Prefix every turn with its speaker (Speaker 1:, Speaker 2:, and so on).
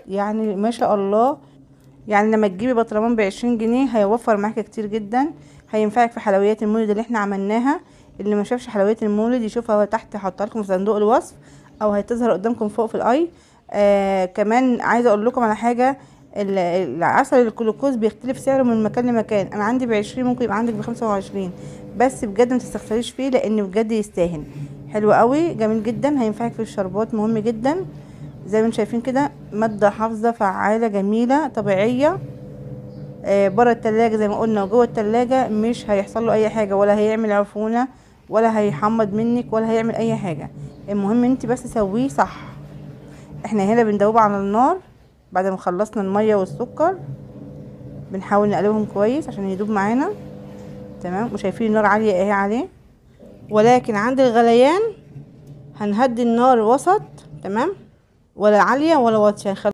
Speaker 1: يعني ما شاء الله. يعني لما تجيبي بطرمان ب20 جنيه هيوفر معاكي كتير جدا. هينفعك في حلويات المولد اللي احنا عملناها. اللي ما شافش حلويات المولد يشوفها تحت، هحطها لكم في صندوق الوصف او هتظهر قدامكم فوق في الاي. كمان عايزه اقول لكم على حاجه. العسل الجلوكوز بيختلف سعره من مكان لمكان. انا عندي ب20، ممكن يبقى عندك ب25. بس بجد ما تستخسريش فيه لان بجد يستاهل. حلو قوي، جميل جدا، هينفعك في الشربات، مهم جدا. زي ما انتم شايفين كده، ماده حافظه فعاله جميله طبيعيه. بره التلاجة زي ما قلنا وجوه التلاجة مش هيحصل له اي حاجة، ولا هيعمل عفونة، ولا هيحمض منك، ولا هيعمل اي حاجة. المهم انت بس سويه صح. احنا هنا بندوبه على النار بعد ما خلصنا المية والسكر. بنحاول نقلبهم كويس عشان يدوب معانا. تمام، وشايفين النار عالية اهي عليه. ولكن عند الغليان هنهدي النار وسط. تمام، ولا عالية ولا واطية.